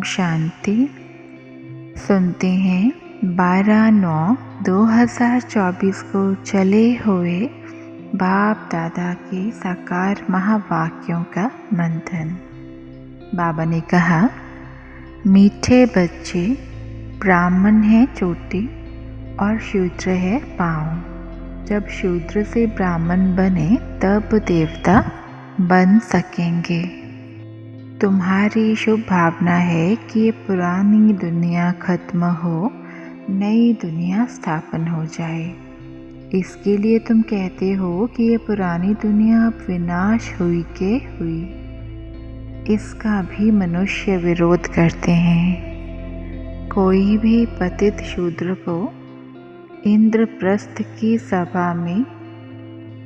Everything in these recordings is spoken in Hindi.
शांति। सुनते हैं 12/9/2024 को चले हुए बाप दादा के साकार महावाक्यों का मंथन। बाबा ने कहा, मीठे बच्चे, ब्राह्मण है चोटी और शूद्र है पाँव। जब शूद्र से ब्राह्मण बने तब देवता बन सकेंगे। तुम्हारी शुभ भावना है कि ये पुरानी दुनिया खत्म हो, नई दुनिया स्थापन हो जाए। इसके लिए तुम कहते हो कि ये पुरानी दुनिया अब विनाश हुई के हुई। इसका भी मनुष्य विरोध करते हैं। कोई भी पतित शूद्र को इंद्रप्रस्थ की सभा में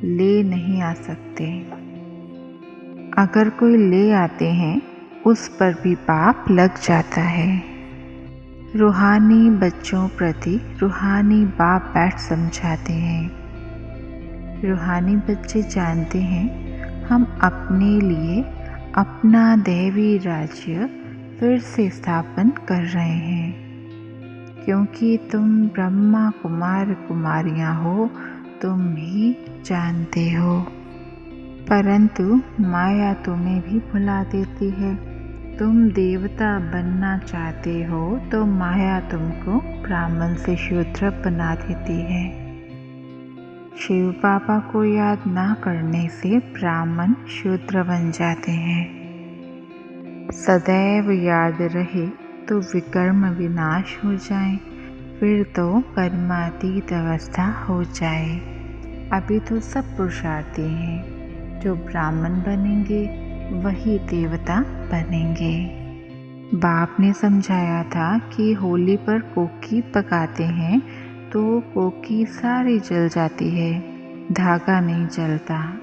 ले नहीं आ सकते। अगर कोई ले आते हैं उस पर भी पाप लग जाता है। रूहानी बच्चों प्रति रूहानी बाप बैठ समझाते हैं। रूहानी बच्चे जानते हैं हम अपने लिए अपना दैवी राज्य फिर से स्थापन कर रहे हैं। क्योंकि तुम ब्रह्मा कुमार कुमारियाँ हो, तुम ही जानते हो। परंतु माया तुम्हें भी भुला देती है। तुम देवता बनना चाहते हो तो माया तुमको ब्राह्मण से शूद्र बना देती है। शिव बाबा को याद ना करने से ब्राह्मण शूद्र बन जाते हैं। सदैव याद रहे तो विकर्म विनाश हो जाए, फिर तो कर्मातीत अवस्था हो जाए। अभी तो सब पुरुषार्थी हैं। जो ब्राह्मण बनेंगे वही देवता बनेंगे। बाप ने समझाया था कि होली पर कोकी पकाते हैं तो कोकी सारी जल जाती है, धागा नहीं जलता।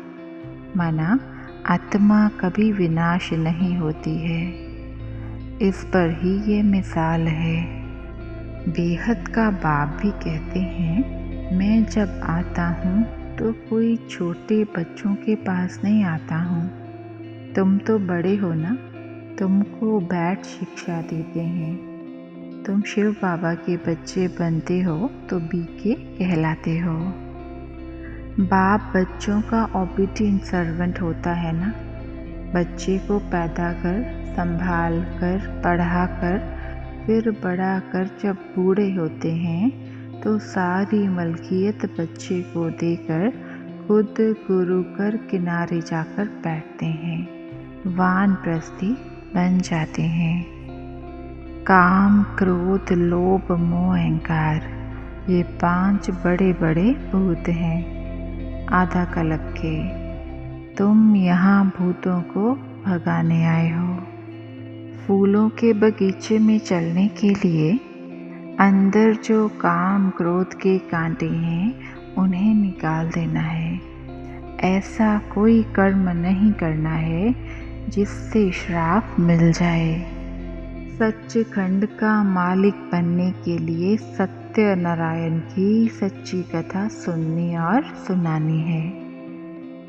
माना आत्मा कभी विनाश नहीं होती है। इस पर ही ये मिसाल है। बेहद का बाप भी कहते हैं, मैं जब आता हूँ तो कोई छोटे बच्चों के पास नहीं आता हूँ। तुम तो बड़े हो ना, तुमको बैठ शिक्षा देते हैं। तुम शिव बाबा के बच्चे बनते हो तो बीके कहलाते हो। बाप बच्चों का ओबीडिएंट सर्वेंट होता है ना। बच्चे को पैदा कर, संभाल कर, पढ़ा कर, फिर बड़ा कर जब बूढ़े होते हैं तो सारी मलकियत बच्चे को देकर खुद गुरु कर किनारे जाकर बैठते हैं, वानप्रस्थी बन जाते हैं। काम, क्रोध, लोभ, मोह, अहंकार, ये 5 बड़े बड़े भूत हैं आधा कल्प के। तुम यहाँ भूतों को भगाने आए हो। फूलों के बगीचे में चलने के लिए अंदर जो काम क्रोध के कांटे हैं उन्हें निकाल देना है। ऐसा कोई कर्म नहीं करना है जिससे श्राप मिल जाए। सच्चिखंड का मालिक बनने के लिए सत्य नारायण की सच्ची कथा सुननी और सुनानी है।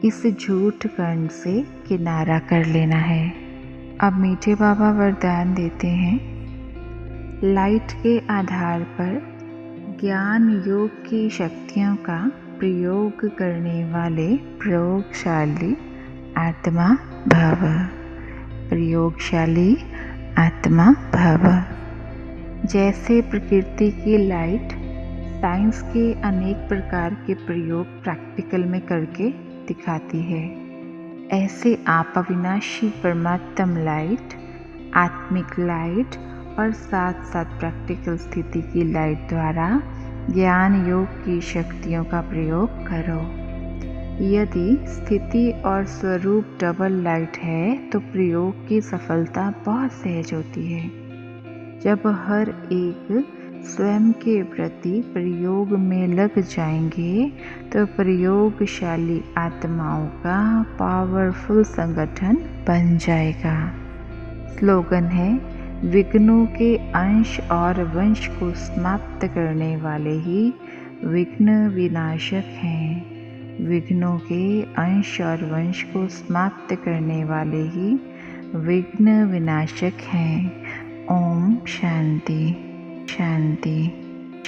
इस झूठ कर्म से किनारा कर लेना है। अब मीठे बाबा वरदान देते हैं, लाइट के आधार पर ज्ञान योग की शक्तियों का प्रयोग करने वाले प्रयोगशाली आत्मा भव। प्रयोगशाली आत्मा भव। जैसे प्रकृति की लाइट साइंस के अनेक प्रकार के प्रयोग प्रैक्टिकल में करके दिखाती है, ऐसे आप अविनाशी परमात्म लाइट, आत्मिक लाइट और साथ साथ प्रैक्टिकल स्थिति की लाइट द्वारा ज्ञान योग की शक्तियों का प्रयोग करो। यदि स्थिति और स्वरूप डबल लाइट है तो प्रयोग की सफलता बहुत सहज होती है। जब हर एक स्वयं के प्रति प्रयोग में लग जाएंगे तो प्रयोगशाली आत्माओं का पावरफुल संगठन बन जाएगा। स्लोगन है, विघ्नों के अंश और वंश को समाप्त करने वाले ही विघ्न विनाशक हैं। विघ्नों के अंश और वंश को समाप्त करने वाले ही विघ्न विनाशक हैं। शांति शांति।